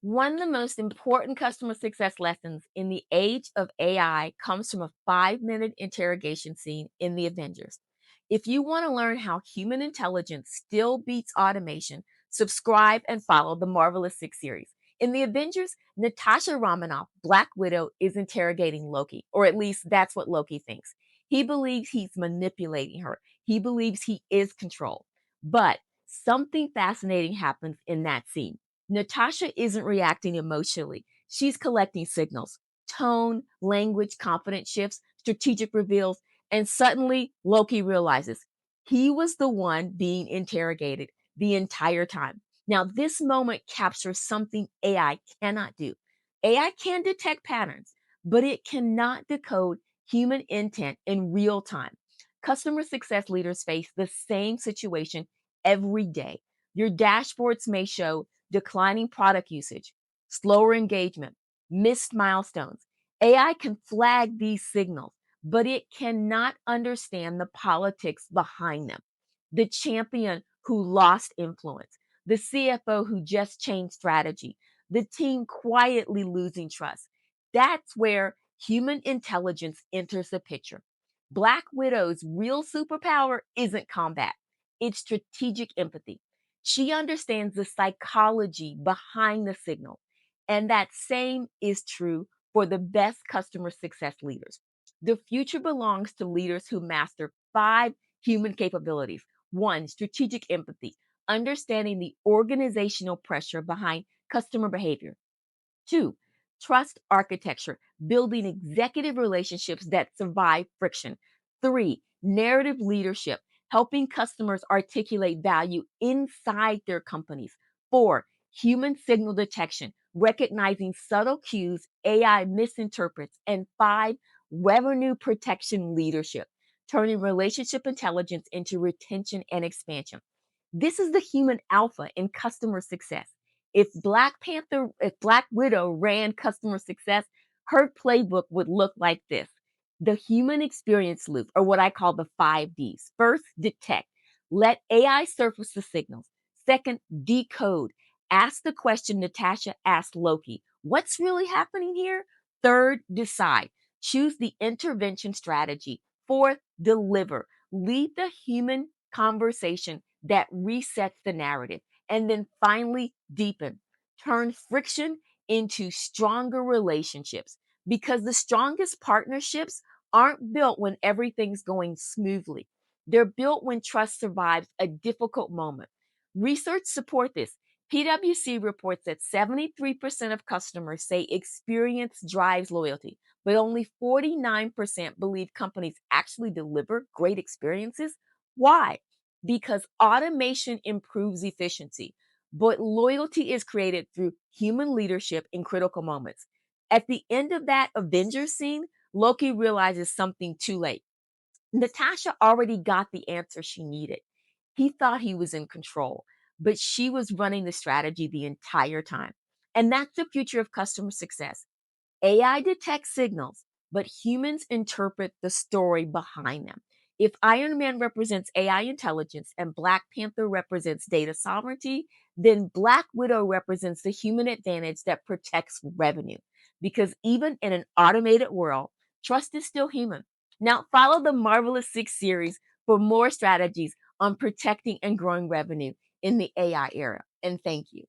One of the most important customer success lessons in the age of AI comes from a 5-minute interrogation scene in the Avengers. If you want to learn how human intelligence still beats automation, subscribe and follow the Marvelous Six series. In the Avengers, Natasha Romanoff, Black Widow, is interrogating Loki, or at least that's what Loki thinks. He believes he's manipulating her, he believes he is controlled. But something fascinating happens in that scene. Natasha isn't reacting emotionally. She's collecting signals, tone, language, confidence shifts, strategic reveals, and suddenly Loki realizes he was the one being interrogated the entire time. Now, this moment captures something AI cannot do. AI can detect patterns, but it cannot decode human intent in real time. Customer success leaders face the same situation every day. Your dashboards may show declining product usage, slower engagement, missed milestones. AI can flag these signals, but it cannot understand the politics behind them. The champion who lost influence, the CFO who just changed strategy, the team quietly losing trust. That's where human intelligence enters the picture. Black Widow's real superpower isn't combat, it's strategic empathy. She understands the psychology behind the signal. And that same is true for the best customer success leaders. The future belongs to leaders who master 5 human capabilities. One, strategic empathy, understanding the organizational pressure behind customer behavior. Two, trust architecture, building executive relationships that survive friction. Three, narrative leadership, helping customers articulate value inside their companies. Four, human signal detection, recognizing subtle cues AI misinterprets. And five, revenue protection leadership, turning relationship intelligence into retention and expansion. This is the human alpha in customer success. If Black Widow ran customer success, her playbook would look like this. The human experience loop, or what I call the 5Ds. First, detect. Let AI surface the signals. Second, decode. Ask the question Natasha asked Loki. What's really happening here? Third, decide. Choose the intervention strategy. Fourth, deliver. Lead the human conversation that resets the narrative. And then finally, deepen. Turn friction into stronger relationships because the strongest partnerships aren't built when everything's going smoothly. They're built when trust survives a difficult moment. Research support this. PwC reports that 73% of customers say experience drives loyalty, but only 49% believe companies actually deliver great experiences. Why? Because automation improves efficiency, but loyalty is created through human leadership in critical moments. At the end of that Avengers scene, Loki realizes something too late. Natasha already got the answer she needed. He thought he was in control, but she was running the strategy the entire time. And that's the future of customer success. AI detects signals, but humans interpret the story behind them. If Iron Man represents AI intelligence and Black Panther represents data sovereignty, then Black Widow represents the human advantage that protects revenue. Because even in an automated world, trust is still human. Now, follow the Marvelous Six series for more strategies on protecting and growing revenue in the AI era. And thank you.